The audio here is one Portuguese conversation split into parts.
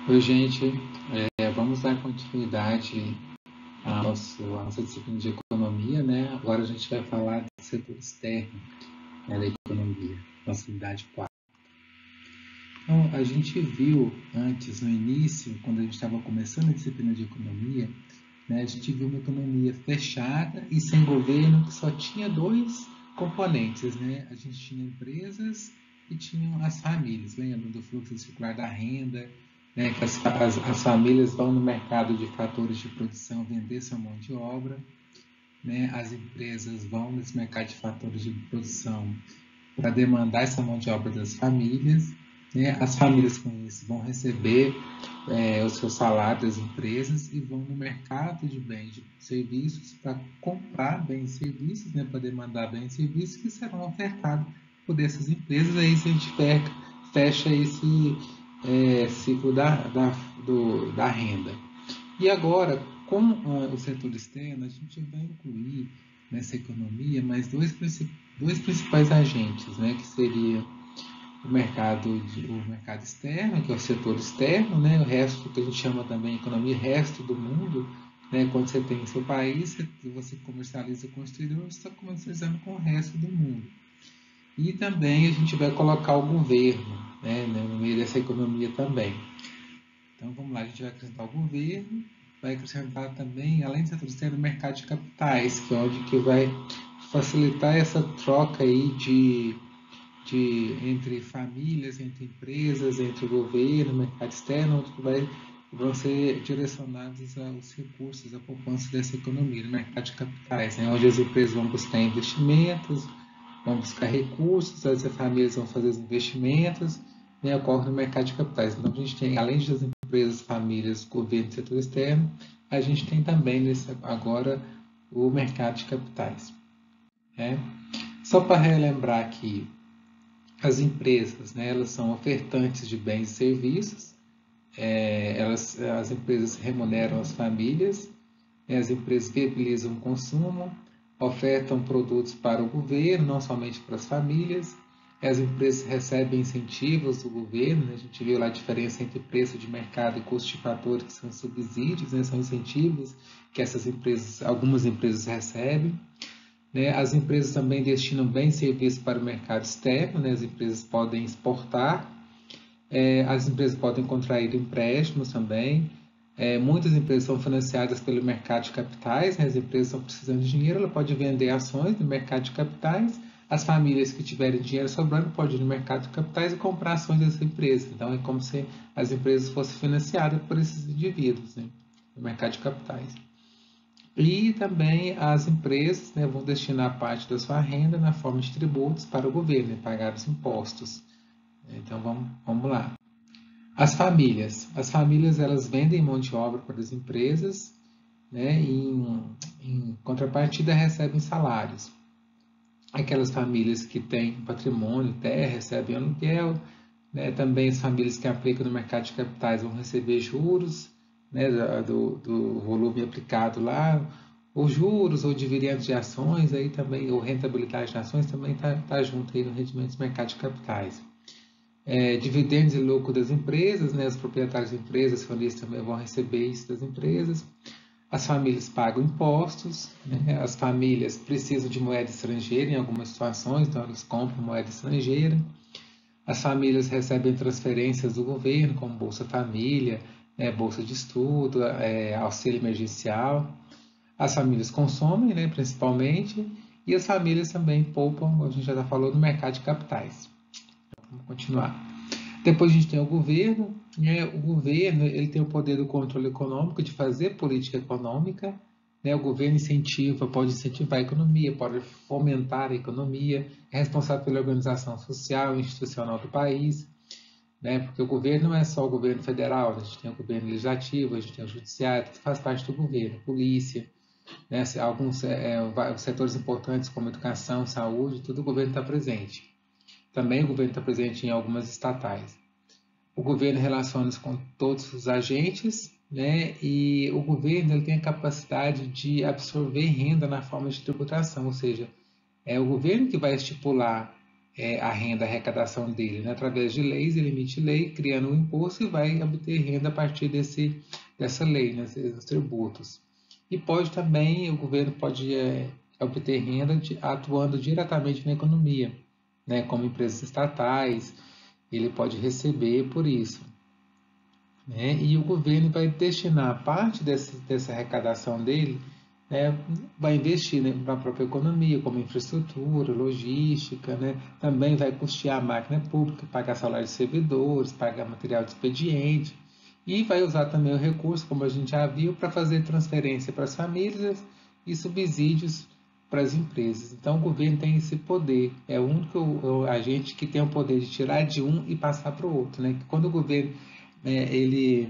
Oi, gente. Vamos dar continuidade à nossa disciplina de economia, né? Agora a gente vai falar do setor externo, né, da economia, nossa unidade 4. Então, a gente viu antes, no início, quando a gente estava começando a disciplina de economia, né, a gente viu uma economia fechada e sem governo que só tinha dois componentes, né? A gente tinha empresas e tinham as famílias, lembra do fluxo circular da renda, né? Que as famílias vão no mercado de fatores de produção vender sua mão de obra, né? As empresas vão nesse mercado de fatores de produção para demandar essa mão de obra das famílias, né? As famílias com isso vão receber o seu salário das empresas e vão no mercado de bens e serviços para comprar bens e serviços, né? Para demandar bens e serviços que serão ofertados por essas empresas. Aí a gente fecha esse ciclo da renda. E agora, com o setor externo, a gente vai incluir nessa economia mais dois principais agentes, né, que seria o mercado externo, que é o setor externo, né, o resto que a gente chama também de economia, resto do mundo, né, quando você tem seu país, você comercializa com o exterior, você está comercializando com o resto do mundo. E também a gente vai colocar o governo, né, no meio dessa economia também. Então vamos lá, a gente vai acrescentar o governo, vai acrescentar também, além do setor externo, o mercado de capitais, que é onde que vai facilitar essa troca aí entre famílias, entre empresas, entre o governo, o mercado externo, onde vão ser direcionados os recursos, a poupança dessa economia, no mercado de capitais, né, onde as empresas vão buscar investimentos, vão buscar recursos, as famílias vão fazer os investimentos, né, ocorre no mercado de capitais. Então, a gente tem, além das empresas, famílias, governo e setor externo, a gente tem também agora o mercado de capitais. Né? Só para relembrar aqui, as empresas, né, elas são ofertantes de bens e serviços, as empresas remuneram as famílias, né, as empresas viabilizam o consumo, ofertam produtos para o governo, não somente para as famílias, as empresas recebem incentivos do governo, né? A gente viu lá a diferença entre preço de mercado e custo de fator, que são subsídios, né? São incentivos que algumas empresas recebem. Né? As empresas também destinam bens e serviços para o mercado externo, né? As empresas podem exportar, as empresas podem contrair empréstimos também. Muitas empresas são financiadas pelo mercado de capitais, né? As empresas estão precisando de dinheiro, ela pode vender ações no mercado de capitais. As famílias que tiverem dinheiro sobrando podem ir no mercado de capitais e comprar ações dessa empresa. Então, é como se as empresas fossem financiadas por esses indivíduos, né? No mercado de capitais. E também as empresas, né, vão destinar parte da sua renda na forma de tributos para o governo, né, pagar os impostos. Então, vamos lá. As famílias elas vendem mão de obra para as empresas, né, e em contrapartida recebem salários. Aquelas famílias que têm patrimônio, terra, recebem aluguel, né, também as famílias que aplicam no mercado de capitais vão receber juros, né, do volume aplicado lá, ou juros, ou dividendos de ações, aí também, ou rentabilidade de ações também está junto aí no rendimento do mercado de capitais. Dividendos e lucro das empresas, né? Os proprietários de empresas, as famílias também vão receber isso das empresas. As famílias pagam impostos, né? As famílias precisam de moeda estrangeira em algumas situações, então elas compram moeda estrangeira. As famílias recebem transferências do governo, como Bolsa Família, né? Bolsa de estudo, auxílio emergencial. As famílias consomem, né? Principalmente, e as famílias também poupam, como a gente já falou, no mercado de capitais. Vamos continuar. Depois a gente tem o governo, né? O governo ele tem o poder do controle econômico, de fazer política econômica, né? O governo pode incentivar a economia, pode fomentar a economia, é responsável pela organização social e institucional do país, né? Porque o governo não é só o governo federal, a gente tem o governo legislativo, a gente tem o judiciário, que faz parte do governo, a polícia, né? Alguns setores importantes como educação, saúde, tudo o governo está presente. Também o governo está presente em algumas estatais. O governo relaciona-se com todos os agentes, né? E o governo ele tem a capacidade de absorver renda na forma de tributação, ou seja, é o governo que vai estipular a renda, a arrecadação dele, né? Através de leis, ele emite lei, criando um imposto e vai obter renda a partir dessa lei, né? Os tributos. E pode também, o governo pode obter renda atuando diretamente na economia, né? Como empresas estatais, ele pode receber por isso, né? E o governo vai destinar parte dessa arrecadação dele, né, vai investir, né, na própria economia, como infraestrutura, logística, né, também vai custear a máquina pública, pagar salário de servidores, pagar material de expediente, e vai usar também o recurso, como a gente já viu, para fazer transferência para as famílias e subsídios para as empresas. Então, o governo tem esse poder, é o único agente que tem o poder de tirar de um e passar para o outro. Né? Quando o governo ele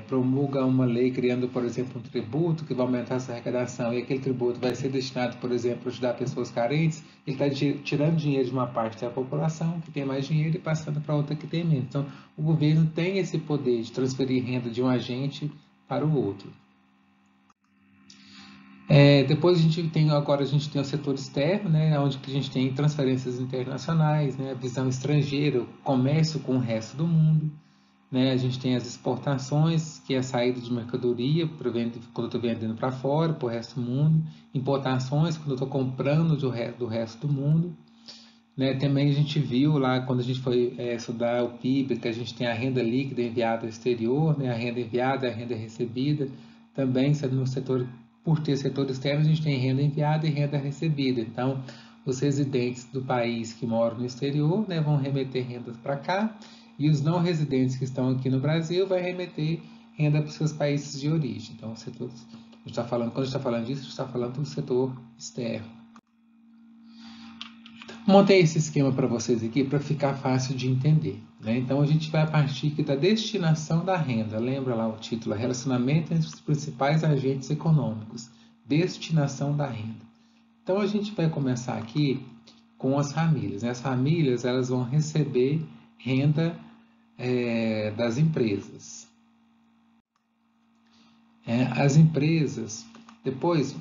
promulga uma lei criando, por exemplo, um tributo que vai aumentar essa arrecadação e aquele tributo vai ser destinado, por exemplo, a ajudar pessoas carentes, ele está tirando dinheiro de uma parte da população que tem mais dinheiro e passando para outra que tem menos. Então, o governo tem esse poder de transferir renda de um agente para o outro. Depois agora a gente tem o setor externo, né, onde a gente tem transferências internacionais, né, a visão estrangeira, o comércio com o resto do mundo. Né? A gente tem as exportações, que é a saída de mercadoria quando eu estou vendendo para fora, para o resto do mundo. Importações, quando eu estou comprando do resto do mundo. Né? Também a gente viu lá, quando a gente foi estudar o PIB, que a gente tem a renda líquida enviada ao exterior, né? A renda enviada, a renda recebida. Também, no setor, por ter setor externo, a gente tem renda enviada e renda recebida. Então, os residentes do país que moram no exterior, né, vão remeter rendas para cá, e os não residentes que estão aqui no Brasil vão remeter renda para os seus países de origem. Então, quando a gente está falando disso, a gente está falando do setor externo. Montei esse esquema para vocês aqui para ficar fácil de entender. Né? Então, a gente vai partir aqui da destinação da renda. Lembra lá o título? Relacionamento entre os principais agentes econômicos. Destinação da renda. Então, a gente vai começar aqui com as famílias. Né? As famílias elas vão receber renda das empresas. As empresas, depois,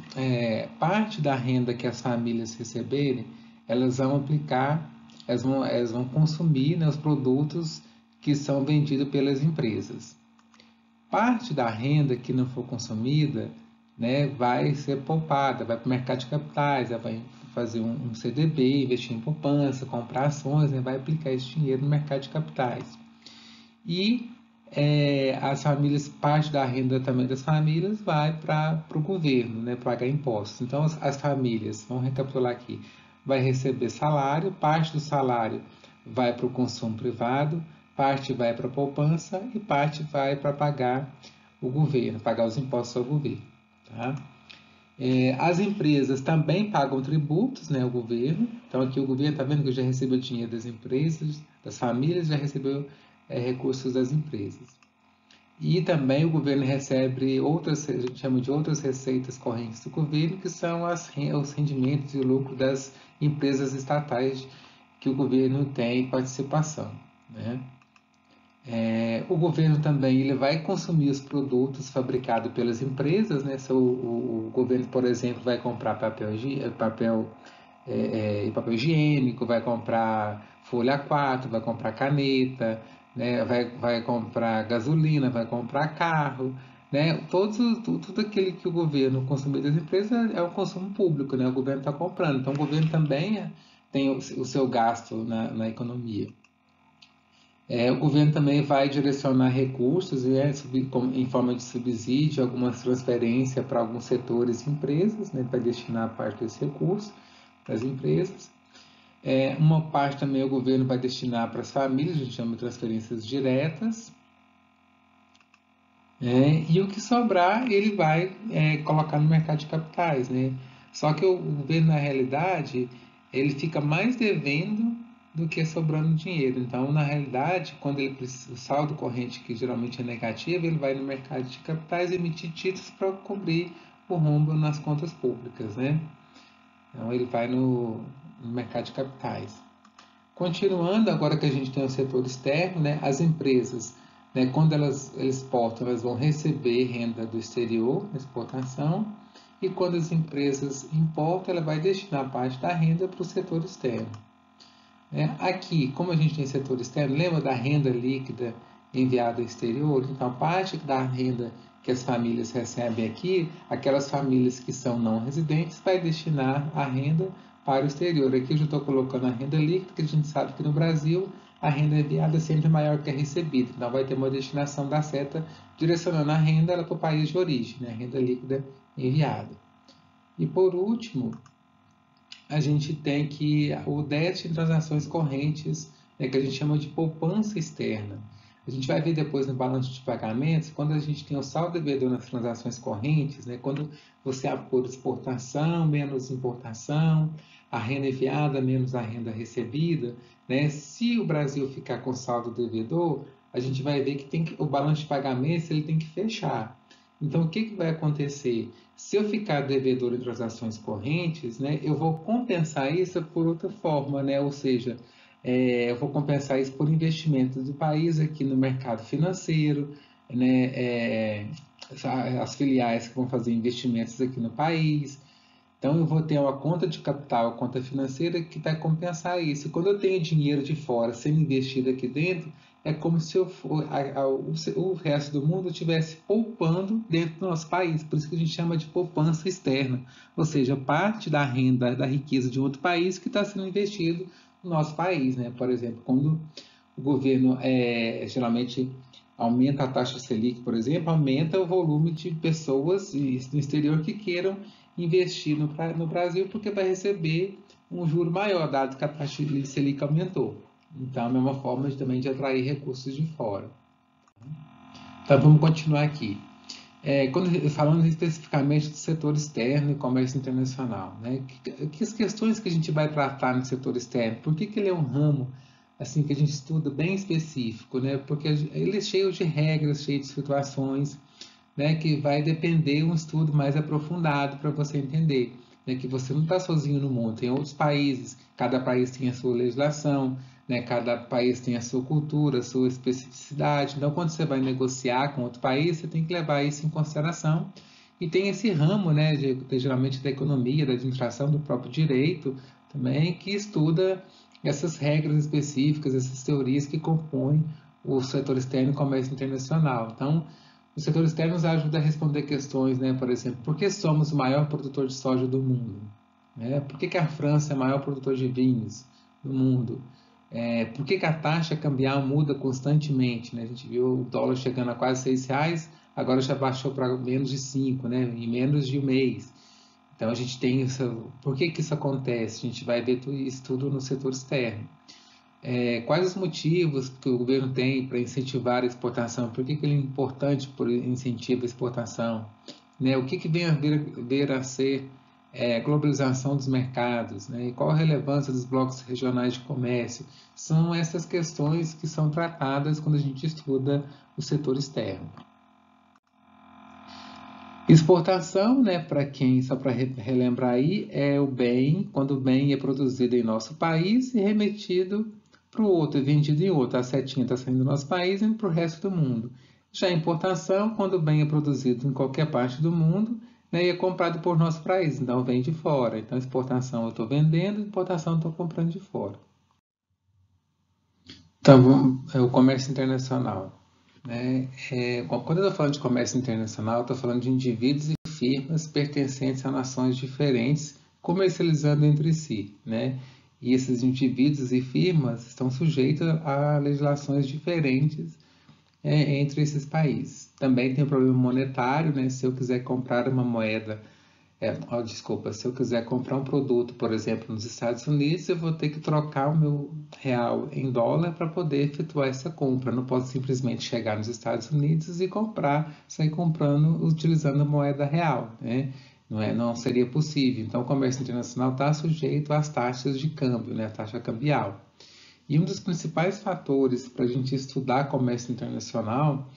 parte da renda que as famílias receberem, elas vão aplicar, elas vão consumir, né, os produtos que são vendidos pelas empresas. Parte da renda que não for consumida, né, vai ser poupada, vai para o mercado de capitais, vai fazer um CDB, investir em poupança, comprar ações, né, vai aplicar esse dinheiro no mercado de capitais. E as famílias, parte da renda também das famílias vai para o governo, né, pagar impostos. Então, as famílias, vamos recapitular aqui, vai receber salário, parte do salário vai para o consumo privado, parte vai para a poupança e parte vai para pagar o governo, pagar os impostos ao governo. Tá? As empresas também pagam tributos, né, ao governo. Então, aqui o governo está vendo que já recebeu dinheiro das empresas, das famílias, já recebeu recursos das empresas. E também o governo recebe outras, a gente chama de outras receitas correntes do governo, que são os rendimentos e o lucro das empresas estatais que o governo tem participação. Né? O governo também ele vai consumir os produtos fabricados pelas empresas, né? Se o governo, por exemplo, vai comprar papel higiênico, vai comprar folha A4, vai comprar caneta, né? vai comprar gasolina, vai comprar carro, né? Tudo aquilo que o governo consumir das empresas é o consumo público, né? O governo está comprando, então o governo também tem o seu gasto na economia. O governo também vai direcionar recursos em forma de subsídio, algumas transferências para alguns setores e empresas, né, para destinar parte desse recurso para as empresas. Uma parte também o governo vai destinar para as famílias, a gente chama de transferências diretas. E o que sobrar, ele vai colocar no mercado de capitais. Né? Só que o governo, na realidade, ele fica mais devendo do que sobrando dinheiro. Então, na realidade, quando o saldo corrente, que geralmente é negativo, ele vai no mercado de capitais emitir títulos para cobrir o rombo nas contas públicas. Né? Então, ele vai no mercado de capitais. Continuando, agora que a gente tem o setor externo, né, as empresas, né, quando elas exportam, elas vão receber renda do exterior, exportação, e quando as empresas importam, ela vai destinar parte da renda para o setor externo. né? Aqui, como a gente tem setor externo, lembra da renda líquida enviada ao exterior? Então, parte da renda que as famílias recebem aqui, aquelas famílias que são não residentes, vai destinar a renda para o exterior. Aqui eu já estou colocando a renda líquida, que a gente sabe que no Brasil a renda enviada é sempre maior que a recebida. Então, vai ter uma destinação da seta direcionando a renda para o país de origem, né? A renda líquida enviada. E por último, a gente tem que o déficit em transações correntes, né, que a gente chama de poupança externa. A gente vai ver depois no balanço de pagamentos, quando a gente tem o saldo devedor nas transações correntes, né, quando você apura exportação menos importação, a renda enviada menos a renda recebida, né, se o Brasil ficar com saldo devedor, a gente vai ver que o balanço de pagamentos ele tem que fechar. Então, o que vai acontecer? Se eu ficar devedor em transações correntes, né, eu vou compensar isso por outra forma, né? Ou seja, eu vou compensar isso por investimentos do país aqui no mercado financeiro, né? As filiais que vão fazer investimentos aqui no país. Então, eu vou ter uma conta de capital, conta financeira, que vai compensar isso. E quando eu tenho dinheiro de fora sendo investido aqui dentro, é como se o resto do mundo estivesse poupando dentro do nosso país. Por isso que a gente chama de poupança externa. Ou seja, parte da renda, da riqueza de outro país que está sendo investido no nosso país, né? Por exemplo, quando o governo geralmente aumenta a taxa Selic, por exemplo, aumenta o volume de pessoas no exterior que queiram investir no Brasil, porque vai receber um juro maior, dado que a taxa de Selic aumentou. Então, é uma forma também de atrair recursos de fora. Então, vamos continuar aqui. Falando especificamente do setor externo e comércio internacional, né? Que as questões que a gente vai tratar no setor externo? Por que ele é um ramo assim que a gente estuda bem específico, né? Porque ele é cheio de regras, cheio de situações, né? Que vai depender um estudo mais aprofundado para você entender, né? Que você não está sozinho no mundo, tem outros países, cada país tem a sua legislação, né? Cada país tem a sua cultura, a sua especificidade. Então, quando você vai negociar com outro país, você tem que levar isso em consideração. E tem esse ramo, né, geralmente da economia, da administração, do próprio direito, também, que estuda essas regras específicas, essas teorias que compõem o setor externo e comércio internacional. Então, o setor externo nos ajuda a responder questões, né, por exemplo, por que somos o maior produtor de soja do mundo? Por que a França é o maior produtor de vinhos do mundo? Por que a taxa cambial muda constantemente? Né? A gente viu o dólar chegando a quase R$ 6, agora já baixou para menos de 5, né? Em menos de um mês. Então a gente tem isso. Por que isso acontece? A gente vai ver isso tudo no setor externo. Quais os motivos que o governo tem para incentivar a exportação? Por que ele é importante por incentivo à exportação? Né? O que vem a vir a ser globalização dos mercados? Né? E qual a relevância dos blocos regionais de comércio? São essas questões que são tratadas quando a gente estuda o setor externo. Exportação, né, para quem, só para relembrar aí, é o bem, quando o bem é produzido em nosso país e remetido para o outro, e vendido em outro. A setinha está saindo do nosso país e indo para o resto do mundo. Já a importação, quando o bem é produzido em qualquer parte do mundo, né, e é comprado por nosso país, então vem de fora. Então, exportação eu estou vendendo, importação eu estou comprando de fora. Então, é o comércio internacional. Né? Quando eu estou falando de comércio internacional, estou falando de indivíduos e firmas pertencentes a nações diferentes, comercializando entre si. Né? E esses indivíduos e firmas estão sujeitos a legislações diferentes entre esses países. Também tem o problema monetário, né? Se eu quiser comprar uma moeda desculpa, se eu quiser comprar um produto, por exemplo, nos Estados Unidos, eu vou ter que trocar o meu real em dólar para poder efetuar essa compra. Eu não posso simplesmente chegar nos Estados Unidos e sair comprando utilizando a moeda real, né? Não seria possível. Então, o comércio internacional está sujeito às taxas de câmbio, né? A taxa cambial. E um dos principais fatores para a gente estudar comércio internacional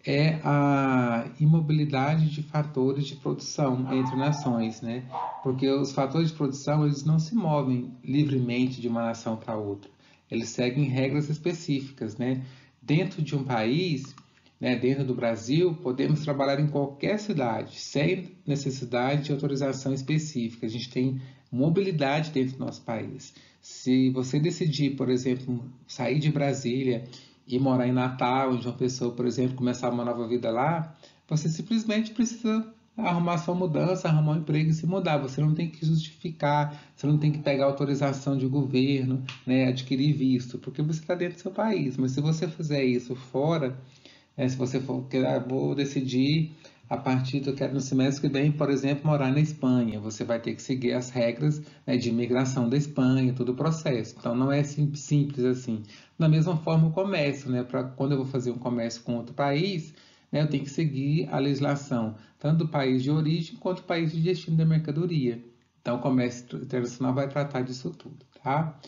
é a imobilidade de fatores de produção entre nações, né? Porque os fatores de produção eles não se movem livremente de uma nação para outra. Eles seguem regras específicas, né? Dentro de um país, né, dentro do Brasil, podemos trabalhar em qualquer cidade, sem necessidade de autorização específica. A gente tem mobilidade dentro do nosso país. Se você decidir, por exemplo, sair de Brasília e morar em Natal, em João Pessoa, por exemplo, começar uma nova vida lá, você simplesmente precisa arrumar sua mudança, arrumar um emprego e se mudar. Você não tem que justificar, você não tem que pegar autorização de governo, né, adquirir visto, porque você está dentro do seu país. Mas se você fizer isso fora, se você for, vou decidir a partir do que no semestre que vem, por exemplo, morar na Espanha, você vai ter que seguir as regras, né, de imigração da Espanha, todo o processo. Então não é simples assim. Da mesma forma o comércio, né, para quando eu vou fazer um comércio com outro país, né, eu tenho que seguir a legislação tanto do país de origem quanto do país de destino da mercadoria. Então o comércio internacional vai tratar disso tudo, tá?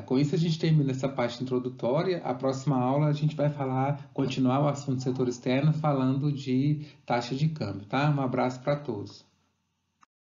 Com isso a gente termina essa parte introdutória. A próxima aula a gente vai continuar o assunto do setor externo, falando de taxa de câmbio, tá? Um abraço para todos.